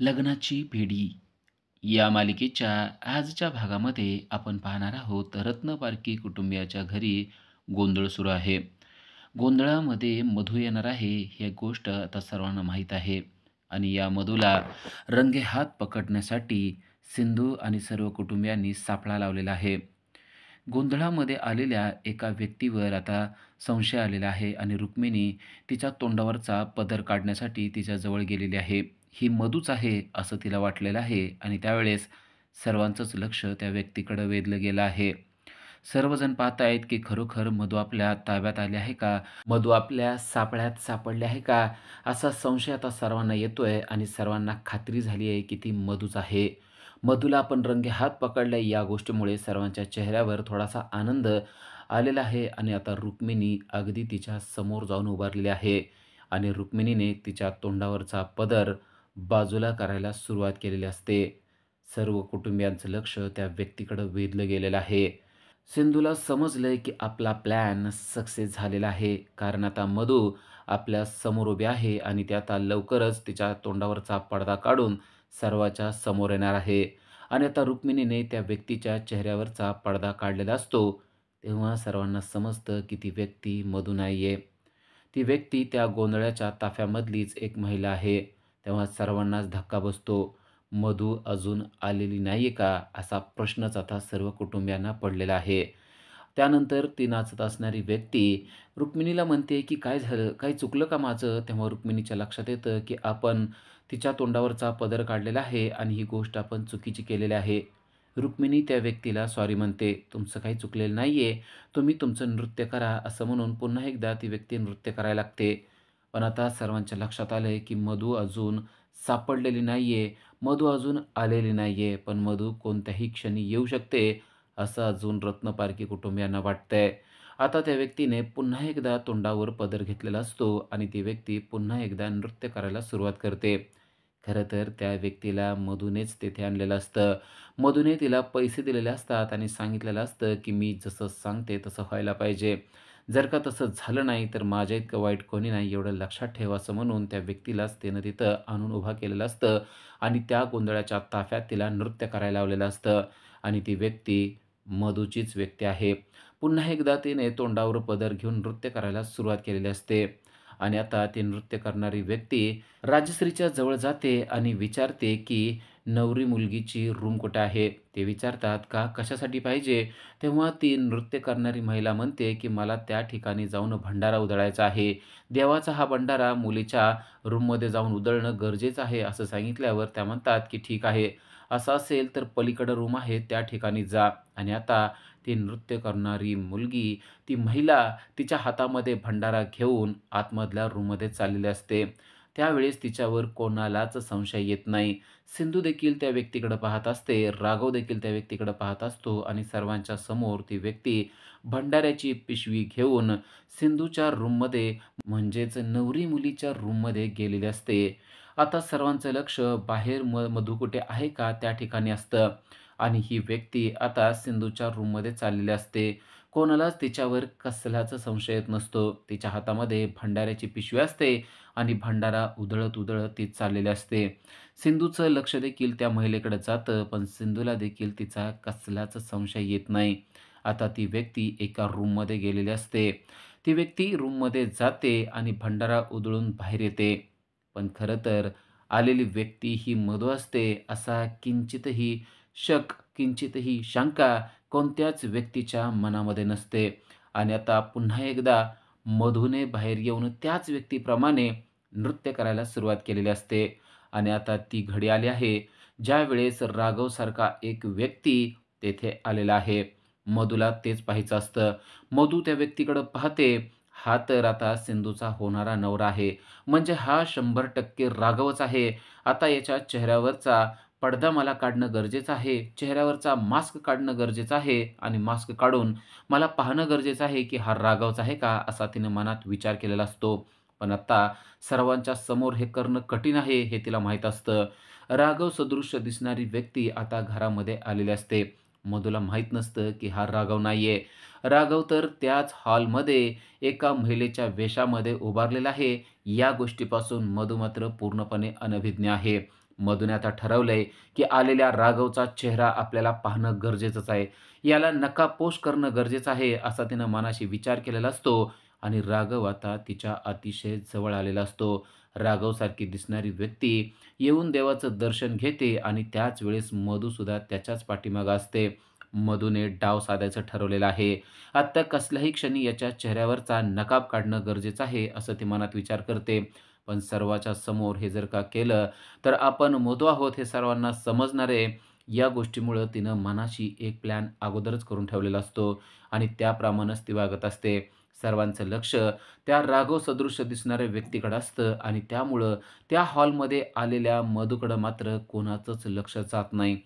लग्नाची बेडी या मालिकेच्या आजच्या भागामध्ये आपण पाहणार आहोत रत्नपारखी कुटुंबियाच्या घरी गोंधळ सुरू आहे. गोंधळामध्ये मधू येणार आहे ही गोष्ट आता सर्वांना माहीत आहे आणि या मधूला रंगेहात पकडण्यासाठी सिंधू आणि सर्व कुटुंबियांनी सापळा लावलेला आहे. गोंधळामध्ये आलेल्या एका व्यक्तीवर आता संशय आलेला आहे आणि रुक्मिणी तिच्या तोंडावरचा पदर काढण्यासाठी तिच्याजवळ गेलेली आहे. ही मधूच आहे असं तिला वाटलेलं आहे आणि त्यावेळेस सर्वांचंच लक्ष त्या व्यक्तीकडे वेधलं गेलं आहे. सर्वजण पाहतायत की खरोखर मधू आपल्या ताब्यात आले आहे का? मधू आपल्या सापळ्यात सापडले आहे का? असा संशय आता सर्वांना येतोय आणि सर्वांना खात्री झाली आहे की ती मधूच आहे. मधूला आपण रंगेहात पकडलंय या गोष्टीमुळे सर्वांच्या चेहऱ्यावर थोडासा आनंद आलेला आहे आणि आता रुक्मिणी अगदी तिच्या समोर जाऊन उभारलेली आहे आणि रुक्मिणीने तिच्या तोंडावरचा पदर बाजूला करायला सुरुवात केलेली असते. सर्व कुटुंबियांचं लक्ष त्या व्यक्तीकडे वेधलं गेलेलं आहे. सिंधूला समजलंय की आपला प्लॅन सक्सेस झालेला आहे. कारण आता मधू आपल्या समोर उभी आहे आणि ती आता लवकरच तिच्या तोंडावरचा पडदा काढून सर्वांच्या समोर येणार आहे. आणि आता रुक्मिणीने त्या व्यक्तीच्या चेहऱ्यावरचा पडदा काढलेला असतो. तेव्हा सर्वांना समजतं की ती व्यक्ती मधू नाहीये. ती व्यक्ती त्या गोंधळाच्या ताफ्यामधलीच एक महिला आहे. तेव्हा सर्वांनाच धक्का बसतो. मधू अजून आलेली नाहीये का? असा प्रश्नच आता सर्व कुटुंबियांना पडलेला आहे. त्यानंतर ती नाचत असणारी व्यक्ती रुक्मिणीला म्हणते, की "काय झालं? काही चुकलं का माझं?" तेव्हा रुक्मिणीच्या लक्षात येतं, की आपण तिच्या तोंडावरचा पदर काढलेला आहे आणि ही गोष्ट आपण चुकीची केलेली आहे. रुक्मिणी त्या व्यक्तीला सॉरी म्हणते. "तुमचं काही चुकलेलं नाहीये. तुम्ही तुमचं नृत्य करा." असं म्हणून पुन्हा एकदा ती व्यक्ती नृत्य करायला लागते. पण आता सर्वांच्या लक्षात आलंय, की मधू अजून सापडलेली नाहीये. मधू अजून आलेली नाहीये. पण मधू कोणत्याही क्षणी येऊ शकते, असं अजून रत्नपारखी कुटुंबियांना वाटतंय. आता त्या व्यक्तीने पुन्हा एकदा तोंडावर पदर घेतलेला असतो आणि ती व्यक्ती पुन्हा एकदा नृत्य करायला सुरुवात करते. खरं तर त्या व्यक्तीला मधूनेच तेथे आणलेलं असतं. मधूने तिला पैसे दिलेले असतात आणि सांगितलेलं असतं, की "मी जसं सांगते तसं व्हायला पाहिजे. जर का तसं झालं नाही, तर माझ्या इतकं वाईट कोणी नाही, एवढं लक्षात ठेव." असं म्हणून त्या व्यक्तीलाच त्यानं तिथं आणून उभा केलेलं असतं आणि त्या गोंधळाच्या ताफ्यात तिला नृत्य करायला लावलेलं असतं आणि ती व्यक्ती मधूचीच व्यक्ती आहे. पुन्हा एकदा तिने तोंडावर पदर घेऊन नृत्य करायला सुरुवात केलेली असते आणि आता ती नृत्य करणारी व्यक्ती राजश्रीच्या जवळ जाते आणि विचारते, की "नवरी मुलगीची रूम कुठे आहे?" ते विचारतात, "का? कशासाठी पाहिजे?" तेव्हा ती नृत्य करणारी महिला म्हणते, की "मला त्या ठिकाणी जाऊन भंडारा उधळायचा आहे. देवाचा हा भंडारा मुलीच्या रूममध्ये जाऊन उधळणं गरजेचं आहे." असं सांगितल्यावर त्या म्हणतात, की "ठीक आहे. असं असेल तर पलीकडं रूम आहे त्या ठिकाणी जा." आणि आता ती नृत्य करणारी मुलगी, ती महिला तिच्या हातामध्ये भंडारा घेऊन आतमधल्या रूममध्ये चाललेली असते. त्यावेळेस तिच्यावर कोणालाच संशय येत नाही. सिंधू देखील त्या व्यक्तीकडे पाहत असते, राघव देखील त्या व्यक्तीकडे पाहत असतो आणि सर्वांच्या समोर ती व्यक्ती भंडाऱ्याची पिशवी घेऊन सिंधूच्या रूममध्ये म्हणजेच नवरी मुलीच्या रूममध्ये गेलेली असते. आता सर्वांचं लक्ष बाहेर मधू कुठे आहे का त्या ठिकाणी असतं आणि ही व्यक्ती आता सिंधूच्या रूममध्ये चाललेली असते. कोणालाच तिच्यावर कसलाच संशय येत नसतो. तिच्या हातामध्ये भंडाऱ्याची पिशवी असते आणि भंडारा उधळत-उधळत ती चाललेली असते. सिंधूचं लक्ष देखील त्या महिलेकडे जातं, पण सिंधूला देखील तिचा कसलाच संशय येत नाही. आता ती व्यक्ती एका रूममध्ये गेलेली असते. ती व्यक्ती रूममध्ये जाते आणि भंडारा उधळून बाहेर येते. पण खरं तर आलेली व्यक्ती ही मधू असते असा किंचितही शक, किंचितही शंका कोणत्याच व्यक्तीच्या मनामध्ये नसते. आणि आता पुन्हा एकदा मधूने बाहेर येऊन त्याच व्यक्तीप्रमाणे नृत्य करायला सुरुवात केलेली असते. आणि आता ती घडी आली आहे, ज्यावेळेस राघवसारखा एक व्यक्ती तेथे आलेला आहे. मधूला तेच पाहायचं असतं. मधू त्या व्यक्तीकडं पाहते. हा तर आता सिंधूचा होणारा नवरा आहे. म्हणजे हा 100% राघवच आहे. आता याच्या चेहऱ्यावरचा पडदा मला काढणं गरजेचं आहे. चेहऱ्यावरचा मास्क काढणं गरजेचं आहे आणि मास्क काढून मला पाहणं गरजेचं आहे, की हा राघवच आहे का? असा तिने मनात विचार केलेला असतो. पण आता सर्वांच्या समोर हे करणं कठीण आहे हे तिला माहीत असतं. राघव सदृश्य दिसणारी व्यक्ती आता घरामध्ये आलेली असते. मधूला माहीत नसतं, की हा राघव नाहीये. राघव तर त्याच हॉलमध्ये एका महिलेच्या वेशामध्ये उभारलेला आहे. या गोष्टीपासून मधू मात्र पूर्णपणे अनभिज्ञ आहे. मधूने आता ठरवलंय, की आलेल्या राघवचा चेहरा आपल्याला पाहणं गरजेचंच आहे. याला नकापोश करणं गरजेचं आहे, असा तिनं मनाशी विचार केलेला असतो आणि राघव आता तिच्या अतिशय जवळ आलेला असतो. राघवसारखी दिसणारी व्यक्ती येऊन देवाचं दर्शन घेते आणि त्याच वेळेस मधुसुद्धा त्याच्याच पाठीमागे असते. मधूने डाव साधायचं ठरवलेलं आहे. आत्ता कसल्याही क्षणी याच्या चेहऱ्यावरचा नकाब काढणं गरजेचं आहे, असं ती मनात विचार करते. पण सर्वाच्या समोर हे जर का केलं, तर आपण मधू आहोत हे सर्वांना समजणार आहे. या गोष्टीमुळं तिनं मनाशी एक प्लॅन अगोदरच करून ठेवलेला असतो आणि त्याप्रमाणेच ती वागत असते. सर्वांचं लक्ष त्या राघव सदृश दिसणाऱ्या व्यक्तीकडे असतं आणि त्यामुळं त्या हॉलमध्ये आलेल्या मधूकडं मात्र कोणाचंच लक्ष जात नाही.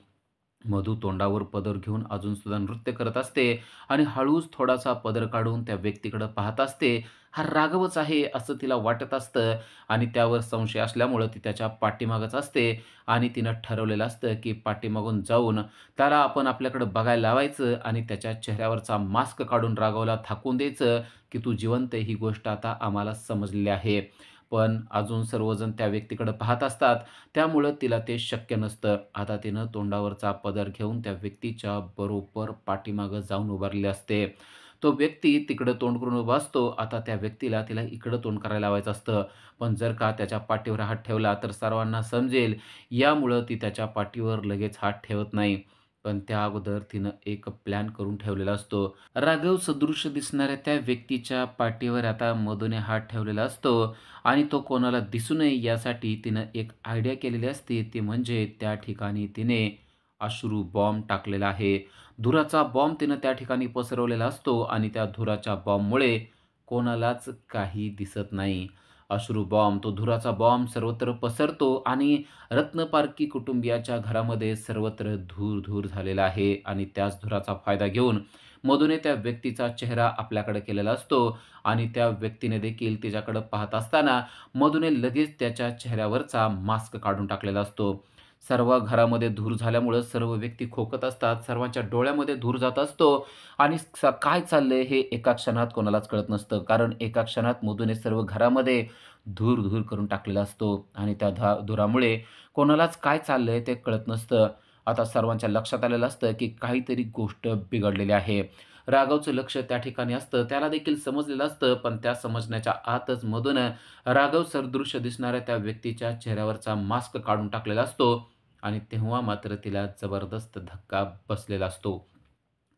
मधू तोंडावर पदर घेऊन अजून सुद्धा नृत्य करत असते आणि हळूच थोडासा पदर काढून त्या व्यक्तीकडे पाहत असते. हा राघवच आहे असं तिला वाटत असतं आणि त्यावर संशय असल्यामुळं ती त्याच्या पाठीमागच असते आणि तिनं ठरवलेलं असतं, की पाठीमागून जाऊन त्याला आपण आपल्याकडे बघायला लावायचं आणि त्याच्या चेहऱ्यावरचा मास्क काढून राघवला दाखवून द्यायचं, की तू जिवंत आहे ही गोष्ट आता आम्हाला समजलेली आहे. पण अजून सर्वजण त्या व्यक्तीकडे पाहत असतात. त्यामुळं तिला ते शक्य नसतं. आता तिनं तोंडावरचा पदर घेऊन त्या व्यक्तीच्या बरोबर पाठीमागं जाऊन उभारलेली असते. तो व्यक्ती तिकडं तोंड करून उभा असतो. आता त्या व्यक्तीला तिला इकडं तोंड करायला लावायचं असतं. पण जर का त्याच्या पाठीवर हात ठेवला तर सर्वांना समजेल. यामुळं ती त्याच्या पाठीवर लगेच हात ठेवत नाही. पण त्या अगोदर तिनं एक प्लॅन करून ठेवलेला असतो. राघव सदृश दिसणाऱ्या त्या व्यक्तीच्या पाठीवर आता मधूने हात ठेवलेला असतो आणि तो कोणाला दिसू नये यासाठी तिनं एक आयडिया केलेली असते. ती म्हणजे त्या ठिकाणी तिने अश्रू बॉम्ब टाकलेला आहे. धुराचा बॉम्ब तिनं त्या ठिकाणी पसरवलेला असतो आणि त्या धुराच्या बॉम्बमुळे कोणालाच काही दिसत नाही. अश्रू बॉम्ब, तो धुराचा बॉम्ब सर्वत्र पसरतो आणि रत्नपारखी कुटुंबियाच्या घरामध्ये सर्वत्र धूर-धूर झालेला आहे आणि त्याच धुराचा फायदा घेऊन मधूने त्या व्यक्तीचा चेहरा आपल्याकडे केलेला असतो आणि त्या व्यक्तीने देखील तिच्याकडे पाहत असताना मधूने लगेच त्याच्या चेहऱ्यावरचा मास्क काढून टाकलेला असतो. सर्व घरामध्ये धूर झाल्यामुळं सर्व व्यक्ती खोकत असतात. सर्वांच्या डोळ्यामध्ये धूर जात असतो आणि काय चाललंय हे एका क्षणात कोणालाच कळत नसतं. कारण एका क्षणात मधूने सर्व घरामध्ये धूर-धूर करून टाकलेला असतो आणि त्या धुरामुळे कोणालाच काय चाललंय ते कळत नसतं. आता सर्वांच्या लक्षात आलेलं असतं, की काहीतरी गोष्ट बिघडलेली आहे. राघवचं लक्ष त्या ठिकाणी असतं. त्याला देखील समजलेलं असतं, पण त्या समजण्याच्या आतच मधून राघव सदृश्य दिसणाऱ्या त्या व्यक्तीच्या चेहऱ्यावरचा मास्क काढून टाकलेला असतो आणि तेव्हा मात्र तिला जबरदस्त धक्का बसलेला असतो.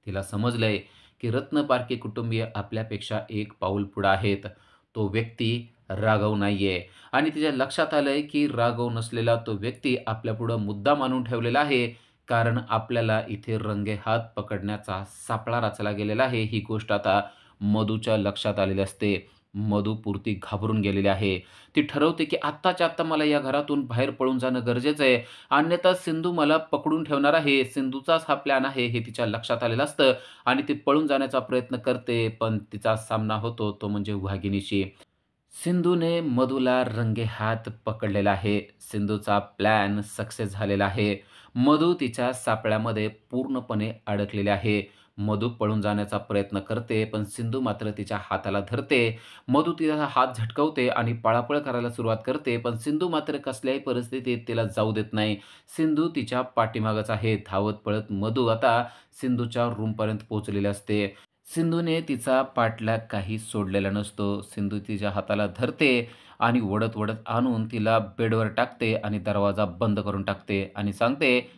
तिला समजलंय, की रत्नपारखी कुटुंबीय आपल्यापेक्षा एक पाऊल पुढे आहेत. तो व्यक्ती राघव नाहीये आणि तिच्या लक्षात आलंय, की राघव नसलेला तो व्यक्ती आपल्यापुढं मुद्दाम आणून ठेवलेला आहे. कारण आपल्याला इथे रंगेहात पकडण्याचा सापळा रचला गेलेला आहे. ही गोष्ट आता मधूच्या लक्षात आलेली असते. मधू पुरती घाबरून गेलेली आहे. ती ठरवते, की आत्ताच्या आत्ता मला या घरातून बाहेर पळून जाणं गरजेचं आहे. अन्यथा सिंधू मला पकडून ठेवणार आहे. सिंधूचाच हा प्लॅन आहे हे तिच्या लक्षात आलेलं असतं आणि ती पळून जाण्याचा प्रयत्न करते, पण तिचा सामना होतो तो म्हणजे वाघिणीशी. सिंधूने मधूला रंगेहात पकडलेला आहे. सिंधूचा प्लॅन सक्सेस झालेला आहे. मधू तिच्या सापळ्यामध्ये पूर्णपणे अडकलेली आहे. मधू पळून जाण्याचा प्रयत्न करते, पण सिंधू मात्र तिच्या हाताला धरते. मधू तिचा हात झटकवते आणि पळापळ करायला सुरुवात करते, पण सिंधू मात्र कसल्याही परिस्थितीत तिला जाऊ देत नाही. सिंधू तिच्या पाठीमागच आहे. धावत पळत मधू आता सिंधूच्या रूमपर्यंत पोहोचलेली असते. सिंधूने तिचा पाठलाग काही सोडलेला नसतो. सिंधू तिच्या हाताला धरते आणि ओढत-ओढत आणून तिला बेडवर टाकते आणि दरवाजा बंद करून टाकते आणि सांगते,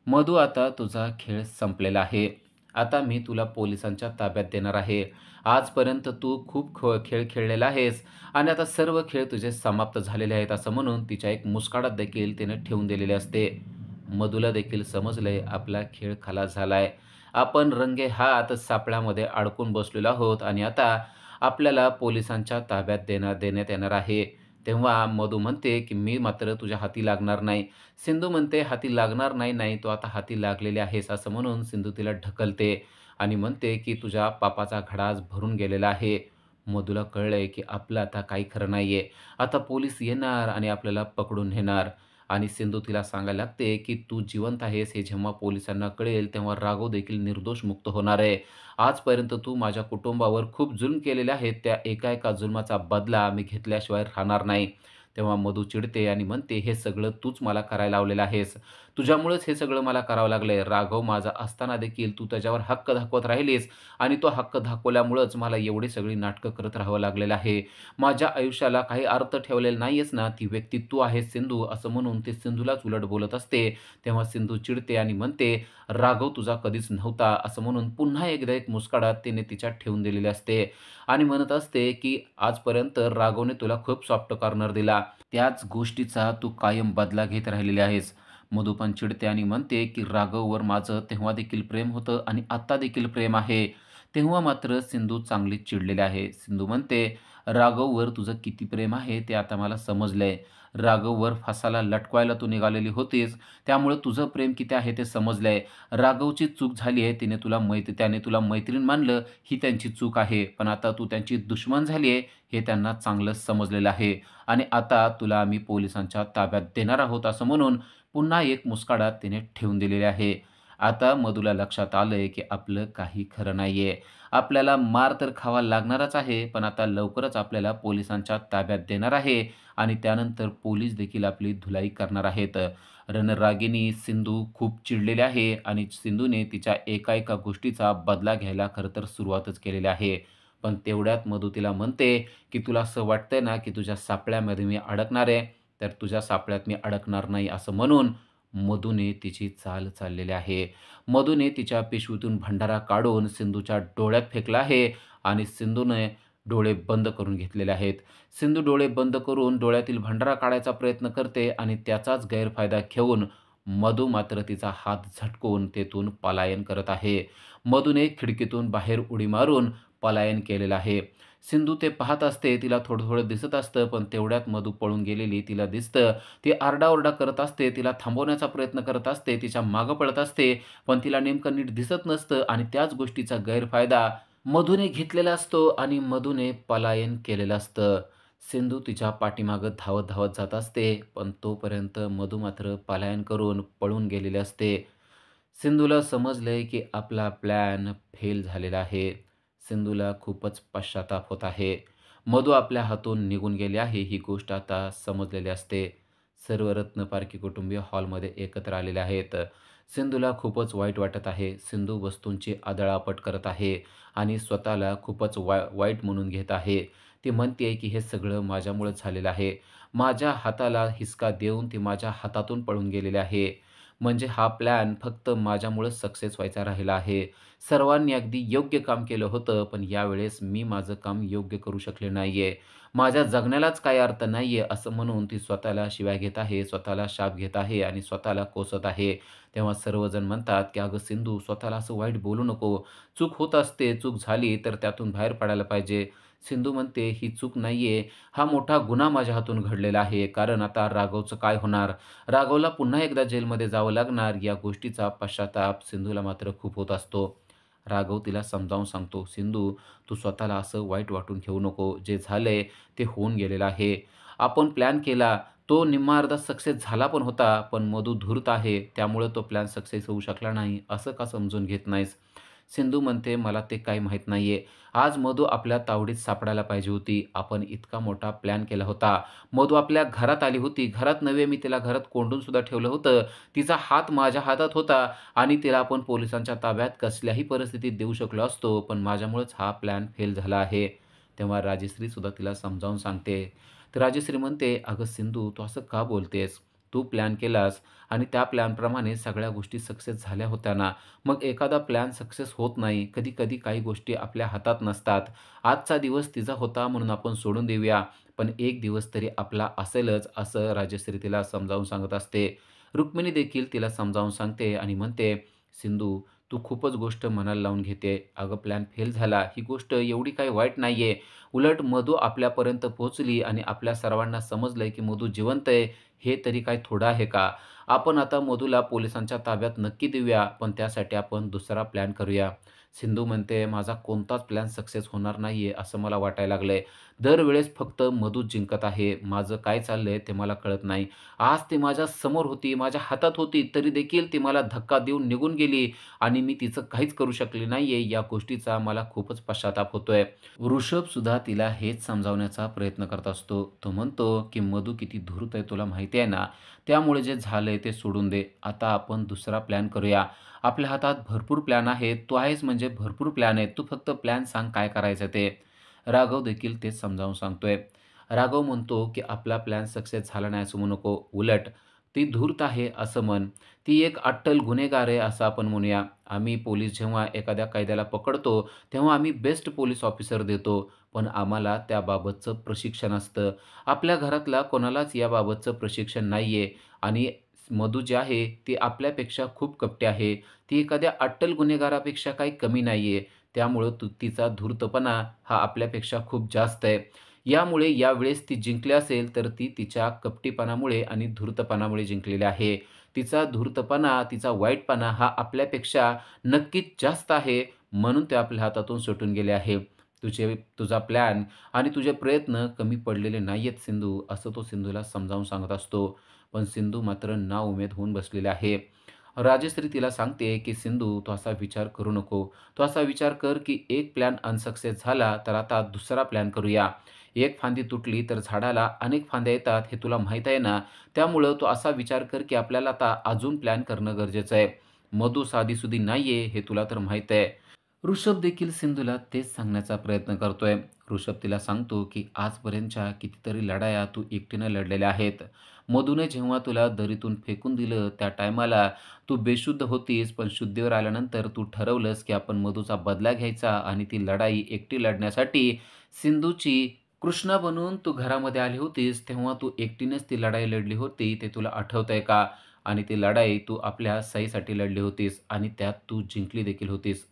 "मधू, आता तुझा खेळ संपलेला आहे. आता मी तुला पोलिसांच्या ताब्यात देणार आहे. आजपर्यंत तू खूप खेळ खेळलेला आहेस आणि आता सर्व खेळ तुझे समाप्त झालेले आहेत." असं म्हणून तिच्या एक मुस्कानात देखील तिने ठेवून दिलेली असते. मधूला देखील समजलंय आपला खेळ खलास झालाय. आपण रंगेहात सापळ्यामध्ये अडकून बसलेलो आहोत आणि आता आपल्याला पोलिसांच्या ताब्यात देण्यात येणार आहे. तेव्हा मधू म्हणते, की "मी मात्र तुझ्या हाती लागणार नाही." सिंधू म्हणते, "हाती लागणार नाही, नाही, तू आता हाती लागलेली आहेस." असं म्हणून सिंधू तिला ढकलते आणि म्हणते, की "तुझ्या पापाचा घडा आज भरून गेलेला आहे." मधूला कळलंय, की आपलं आता काही खरं नाहीये. आता पोलीस येणार आणि आपल्याला पकडून नेणार आणि सिंधू तिला सांगायला लागते, की "तू जिवंत आहेस हे जेव्हा पोलिसांना कळेल, तेव्हा राघव देखील निर्दोष मुक्त होणार आहे. आजपर्यंत तू माझ्या कुटुंबावर खूप जुल्म केलेले आहेत. त्या एका-एका जुलमाचा बदला मी घेतल्याशिवाय राहणार नाही. तेव्हा मधू चिडते आणि म्हणते, "हे सगळं तूच मला करायला लावलेलं आहेस. तुझ्यामुळेच हे सगळं मला करावं लागलंय. राघव माझा असताना देखील तू त्याच्यावर हक्क दाखवत राहिलीस आणि तो हक्क दाखवल्यामुळंच मला एवढी सगळी नाटकं करत राहावं लागलेलं आहे. माझ्या आयुष्याला काही अर्थ ठेवलेला नाहीयेस ना, ती व्यक्ती तू आहेस सिंधू." असं म्हणून ते सिंधूलाच उलट बोलत असते. तेव्हा सिंधू चिडते आणि म्हणते, "राघव तुझा कधीच नव्हता." असं म्हणून पुन्हा एकदा एक मुस्काडा तिने तिच्यात ठेवून दिलेली असते आणि म्हणत असते, की "आजपर्यंत राघवने तुला खूप सॉफ्ट कॉर्नर दिला. त्याच गोष्टीचा तू कायम बदला घेत राहिलेली आहेस." मधू पण चिडते आणि म्हणते, की "राघववर माझं तेव्हा देखील प्रेम होतं आणि आत्ता देखील प्रेम आहे." तेव्हा मात्र सिंधू चांगलीच चिडलेली आहे. सिंधू म्हणते, "राघववर तुझं किती प्रेम आहे ते आता मला समजलंय. राघववर फासाला लटकवायला तू निघालेली होतीस, त्यामुळे तुझं प्रेम किती आहे ते समजलंय. राघवची चूक झाली आहे, त्याने तुला मैत्रीण मानलं, ही त्यांची चूक आहे. पण आता तू त्यांची दुश्मन झाली आहे, हे त्यांना चांगलंच समजलेलं आहे आणि आता तुला आम्ही पोलिसांच्या ताब्यात देणार आहोत." असं म्हणून पुन्हा एक मुस्काडा तिने ठेवून दिलेली आहे. आता मधूला लक्षात आलंय, की आपलं काही खरं नाहीये. आपल्याला मार तर खावा लागणारच आहे, पण आता लवकरच आपल्याला पोलिसांच्या ताब्यात देणार आहे आणि त्यानंतर पोलीस देखील आपली धुलाई करणार आहेत. रणरागिणी सिंधू खूप चिडलेली आहे आणि सिंधूने तिच्या एका गोष्टीचा बदला घ्यायला खरं तर सुरुवातच केलेली आहे. पण तेवढ्यात मधू तिला म्हणते, की "तुला असं वाटतंय ना, की तुझ्या सापळ्यामध्ये मी अडकणार आहे, तर तुझ्या सापळ्यात मी अडकणार नाही." असं म्हणून मधूने तिची चाल चाललेली आहे. मधूने तिच्या पिशवीतून भंडारा काढून सिंधूच्या डोळ्यात फेकला आहे आणि सिंधूने डोळे बंद करून घेतलेले आहेत. सिंधू डोळे बंद करून डोळ्यातील भंडारा काढायचा प्रयत्न करते आणि त्याचाच गैरफायदा घेऊन मधू मात्र तिचा हात झटकून तेथून पलायन करत आहे. मधूने खिडकीतून बाहेर उडी मारून पलायन केलेलं आहे. सिंधू ते पाहत असते. तिला थोडं-थोडं दिसत असतं, पण तेवढ्यात मधू पळून गेलेली तिला दिसतं. ती आरडाओरडा करत असते. तिला थांबवण्याचा प्रयत्न करत असते. तिच्या मागं पळत असते, पण तिला नेमकं नीट दिसत नसतं आणि त्याच गोष्टीचा गैरफायदा मधूने घेतलेला असतो आणि मधूने पलायन केलेलं असतं. सिंधू तिच्या पाठीमागं धावत-धावत जात असते, पण तोपर्यंत मधू मात्र पलायन करून पळून गेलेली असते. सिंधूला समजलंय, की आपला प्लॅन फेल झालेला आहे. सिंधूला खूपच पश्चाताप होत आहे. मधू आपल्या हातून निघून गेली आहे, ही गोष्ट आता समजलेली असते. सर्व रत्नपारखी कुटुंबीय हॉलमध्ये एकत्र आलेले आहेत. सिंधूला खूपच वाईट वाटत आहे. सिंधू वस्तूंची आदळआपट करत आहे आणि स्वतःला खूपच वाईट म्हणून घेत आहे. ती म्हणते, की हे सगळं माझ्यामुळेच झालेलं आहे. माझ्या हाताला हिसका देऊन ती माझ्या हातातून पळून गेलेली आहे. म्हणजे हा प्लॅन फक्त माझ्यामुळेच सक्सेस व्हायचा राहिला आहे. सर्वांनी अगदी योग्य काम केलं होतं, पण यावेळेस मी माझं काम योग्य करू शकले नाहीये. माझ्या जगण्यालाच काही अर्थ नाहीये, असं म्हणून ती स्वतःला शिव्या घेत आहे, स्वतःला शाप घेत आहे आणि स्वतःला कोसत आहे. तेव्हा सर्वजण म्हणतात, की "अगं सिंधू, स्वतःला असं वाईट बोलू नको. चूक होत असते, चूक झाली तर त्यातून बाहेर पडायला पाहिजे." सिंधू म्हणते, "ही चूक नाहीये. हा मोठा गुन्हा माझ्या हातून घडलेला आहे. कारण आता राघवचं काय होणार? राघवला पुन्हा एकदा जेलमध्ये जावं लागणार." या गोष्टीचा पश्चाताप सिंधूला मात्र खूप होत असतो. राघव तिला समजावून सांगतो, "सिंधू, तू स्वतःला असं वाईट वाटून घेऊ नको. जे झालंय ते होऊन गेलेलं आहे. आपण प्लॅन केला, तो निम्मा अर्धा सक्सेस झाला पण होता, पण मधू धूर्त आहे, त्यामुळे तो प्लॅन सक्सेस होऊ शकला नाही. असं का समजून घेत नाहीस?" सिंधू म्हणते, "मला ते काही माहीत नाहीये. आज मधू आपल्या तावडीत सापडायला पाहिजे होती. आपण इतका मोठा प्लॅन केला होता. मधू आपल्या घरात आली होती. घरात नव्हे, मी तिला घरात कोंडून सुद्धा ठेवलं होतं. तिचा हात माझ्या हातात होता आणि तिला आपण पोलिसांच्या ताब्यात कसल्याही परिस्थितीत देऊ शकलो असतो, पण माझ्यामुळेच हा प्लॅन फेल झाला आहे." तेव्हा राजश्री सुद्धा तिला समजावून सांगते. तर राजश्री म्हणते, "अगं सिंधू, तू असं का बोलतेस? तू प्लॅन केलास आणि त्या प्लॅनप्रमाणे सगळ्या गोष्टी सक्सेस झाल्या होत्या ना. मग एखादा प्लॅन सक्सेस होत नाही. कधी-कधी काही गोष्टी आपल्या हातात नसतात. आजचा दिवस तिचा होता म्हणून आपण सोडून देऊया, पण एक दिवस तरी आपला असेलच." असं राजश्री तिला समजावून सांगत असते. रुक्मिणी देखील तिला समजावून सांगते आणि म्हणते, "सिंधू, तू खूपच गोष्ट मनाला लावून घेते. अगं प्लॅन फेल झाला, ही गोष्ट एवढी काही वाईट नाहीये. उलट मधू आपल्यापर्यंत पोहोचली आणि आपल्या सर्वांना समजलंय, की मधू जिवंत आहे. हे तरी काय थोडं आहे का? आपण आता मधूला पोलिसांच्या ताब्यात नक्की देऊया, पण त्यासाठी आपण दुसरा प्लॅन करूया." सिंधू म्हणते, "माझा कोणताच प्लॅन सक्सेस होणार नाहीये, असं मला वाटायला लागलंय. दरवेळेस फक्त मधूच जिंकत आहे. माझं काय चाललंय ते मला कळत नाही. आज ती माझ्या समोर होती, माझ्या हातात होती, तरी देखील ती मला धक्का देऊन निघून गेली आणि मी तिचं काहीच करू शकले नाहीये. या गोष्टीचा मला खूपच पश्चाताप होतोय." ऋषभसुद्धा तिला हेच समजावण्याचा प्रयत्न करत असतो. तो म्हणतो, की "मधु किती धूर्त आहे तुला माहिती आहे ना? त्यामुळे जे झालंय ते सोडून दे. आता आपण दुसरा प्लॅन करूया. आपल्या हातात भरपूर प्लॅन आहेत. तू आहेस म्हणजे भरपूर प्लॅन आहेत. तू फक्त प्लॅन सांग काय करायचं ते." राघव देखील तेच समजावून सांगतोय. राघव म्हणतो, की "आपला प्लॅन सक्सेस झाला नाही असं म्हणू नको. उलट ती धूर्त आहे असं म्हण. ती एक अट्टल गुन्हेगार आहे असं आपण म्हणूया. आम्ही पोलीस जेव्हा एखाद्या कैद्याला पकडतो, तेव्हा आम्ही बेस्ट पोलीस ऑफिसर देतो. पण आम्हाला त्याबाबतचं प्रशिक्षण असतं. आपल्या घरातला कोणालाच याबाबतचं प्रशिक्षण नाहीये आणि मधू जी आहे, ती आपल्यापेक्षा खूप कपटी आहे. ती एखाद्या अट्टल गुन्हेगारापेक्षा काही कमी नाहीये. त्यामुळं तिचा धूर्तपणा हा आपल्यापेक्षा खूप जास्त आहे. यामुळे यावेळेस ती जिंकली असेल, तर ती तिच्या कपटीपणामुळे आणि धूर्तपणामुळे जिंकलेली आहे. तिचा धूर्तपणा, तिचा वाईटपणा हा आपल्यापेक्षा नक्कीच जास्त आहे, म्हणून ते आपल्या हातातून सुटून गेले आहे. तुझा प्लॅन आणि तुझे प्रयत्न कमी पडलेले नाहीयेत सिंधू, असं तो सिंधूला समजावून सांगत असतो. पण सिंधू मात्र नाउमेद होऊन बसलेली आहे. राजश्री तिला सांगते, की "सिंधू, तू असा विचार करू नको. तू असा विचार कर, की एक प्लॅन अनसक्सेस झाला, तर आता दुसरा प्लॅन करूया. एक फांदी तुटली तर झाडाला अनेक फांद्या येतात, हे तुला माहीत आहे ना? त्यामुळं तू असा विचार कर, की आपल्याला आता अजून प्लॅन करणं गरजेचं आहे. मधू साधीसुधी नाहीये, हे तुला तर माहीत आहे." ऋषभ देखील सिंधूला तेच सांगण्याचा प्रयत्न करतोय. ऋषभ तिला सांगतो, की "आजपर्यंतच्या कितीतरी लढाया तू एकटीनं लढलेल्या आहेत. मधूने जेव्हा तुला दरीतून फेकून दिलं, त्या टायमाला तू बेशुद्ध होतीस, पण शुद्धीवर आल्यानंतर तू ठरवलंस, की आपण मधूचा बदला घ्यायचा आणि ती लढाई एकटी लढण्यासाठी सिंधूची कृष्णा बनून तू घरामध्ये आली होतीस. तेव्हा तू एकटीनेच ती लढाई लढली होती, ते तुला आठवतंय का? आणि ती लढाई तू आपल्या सईसाठी लढली होतीस आणि त्यात तू जिंकली देखील होतीस."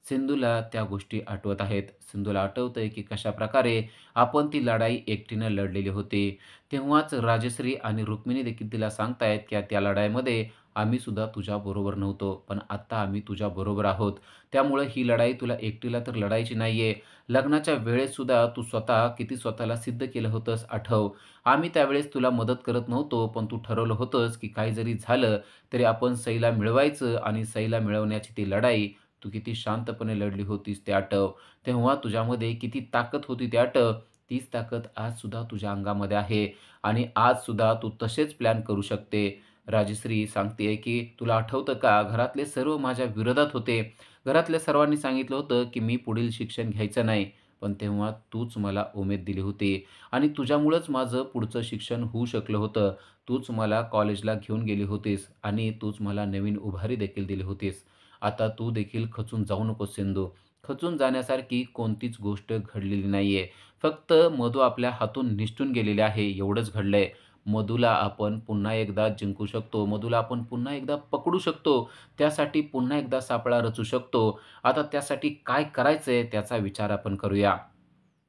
सिंधूला त्या गोष्टी आठवत आहेत. सिंधूला आठवतंय, की कशाप्रकारे आपण ती लढाई एकटीनं लढलेली होती. तेव्हाच राजश्री आणि रुक्मिणी देखील तिला सांगतायत, की "त्या लढाईमध्ये आम्ही सुद्धा तुझ्याबरोबर नव्हतो, पण आत्ता आम्ही तुझ्याबरोबर आहोत. त्यामुळं ही लढाई तुला एकटीला तर लढायची नाहीये. लग्नाच्या वेळेस सुद्धा तू स्वतः किती स्वतःला सिद्ध केलं होतंस आठव. आम्ही त्यावेळेस तुला मदत करत नव्हतो, पण तू ठरवलं होतंस, की काही जरी झालं, तरी आपण सईला मिळवायचं आणि सईला मिळवण्याची ती लढाई तू किती शांतपणे लढली होतीस ते आठव. तेव्हा तुझ्यामध्ये किती ताकद होती ते आठव. तीच ताकद आजसुद्धा तुझ्या अंगामध्ये आहे आणि आजसुद्धा तू तसेच प्लॅन करू शकते." राजश्री सांगतेय, की "तुला आठवतं का घरातले सर्व माझ्या विरोधात होते. घरातल्या सर्वांनी सांगितलं होतं, की मी पुढील शिक्षण घ्यायचं नाही. पण तेव्हा तूच मला उमेद दिली होती आणि तुझ्यामुळंच माझं पुढचं शिक्षण होऊ शकलं होतं. तूच मला कॉलेजला घेऊन गेली होतीस आणि तूच मला नवीन उभारी देखील दिली होतीस. आता तू देखील खचून जाऊ नकोस सिंधू. खचून जाण्यासारखी कोणतीच गोष्ट घडलेली नाहीये. फक्त मधू आपल्या हातून निसटून गेलेली आहे, एवढंच घडलंय. मधूला आपण पुन्हा एकदा जिंकू शकतो. मधूला आपण पुन्हा एकदा पकडू शकतो. त्यासाठी पुन्हा एकदा सापळा रचू शकतो. आता त्यासाठी काय करायचंय त्याचा विचार आपण करूया."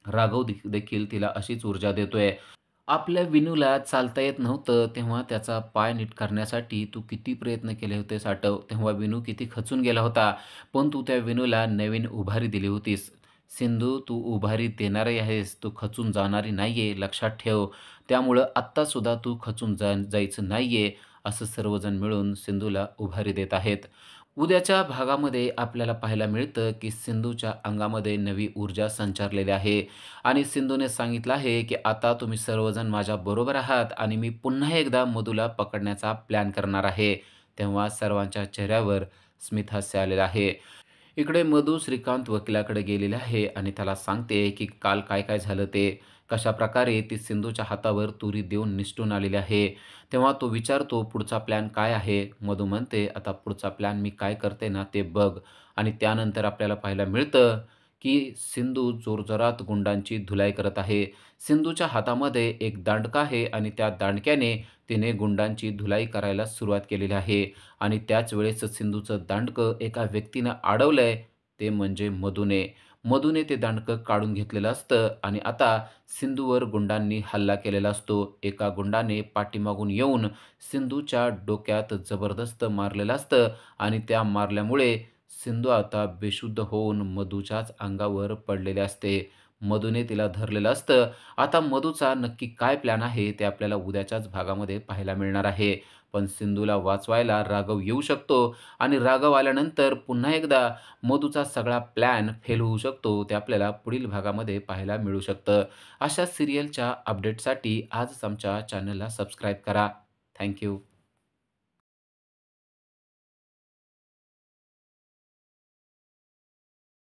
राघव देखील तिला अशीच ऊर्जा देतोय. आपल्या विनूला चालता येत नव्हतं, तेव्हा त्याचा पाय नीट करण्यासाठी तू किती प्रयत्न केले होतेस आठव. तेव्हा विनू किती खचून गेला होता. पण तू त्या विनूला नवीन उभारी दिली होतीस. सिंधू, तू उभारी देणारी आहेस, तू खचून जाणारी नाहीये, लक्षात ठेव. त्यामुळं आत्तासुद्धा तू खचून जायचं नाहीये, असं सर्वजण मिळून सिंधूला उभारी देत आहेत. उद्याच्या भागामध्ये आपल्याला पाहायला मिळतं, की सिंधूच्या अंगामध्ये नवी ऊर्जा संचारलेली आहे आणि सिंधूने सांगितलं आहे, की "आता तुम्ही सर्वजण माझ्याबरोबर आहात आणि मी पुन्हा एकदा मधूला पकडण्याचा प्लॅन करणार आहे." तेव्हा सर्वांच्या चेहऱ्यावर स्मितहास्य आलेलं आहे. इकडे मधू श्रीकांत वकिलाकडे गेलेले आहे आणि त्याला सांगते, की काल काय-काय झालं ते. कशाप्रकारे ती सिंधूच्या हातावर तुरी देऊन निसटून आलेली आहे. तेव्हा तो विचारतो, "पुढचा प्लॅन काय आहे?" मधू म्हणते, "आता पुढचा प्लॅन मी काय करते ना ते बघ." आणि त्यानंतर आपल्याला पाहायला मिळतं, की सिंधू जोरजोरात गुंडांची धुलाई करत आहे. सिंधूच्या हातामध्ये एक दांडका आहे आणि त्या दांडक्याने तिने गुंडांची धुलाई करायला सुरुवात केलेली आहे. आणि त्याच वेळेस सिंधूचं दांडकं एका व्यक्तीनं अडवलंय, ते म्हणजे मधूने. मधूने ते दांडकं काढून घेतलेलं असतं आणि आता सिंधूवर गुंडांनी हल्ला केलेला असतो. एका गुंडाने पाठीमागून येऊन सिंधूच्या डोक्यात जबरदस्त मारलेलं असतं आणि त्या मारल्यामुळे सिंधू आता बेशुद्ध होऊन मधूच्याच अंगावर पडलेले असते. मधूने तिला धरलेलं असतं. आता मधूचा नक्की काय प्लॅन आहे ते आपल्याला उद्याच्याच भागामध्ये पाहायला मिळणार आहे. पण सिंधूला वाचवायला राघव येऊ शकतो आणि राघव आल्यानंतर पुन्हा एकदा मधूचा सगळा प्लॅन फेल होऊ शकतो. ते आपल्याला पुढील भागामध्ये पाहायला मिळू शकतं. अशा सीरियलच्या अपडेटसाठी आजच आमच्या चॅनलला सबस्क्राईब करा. थँक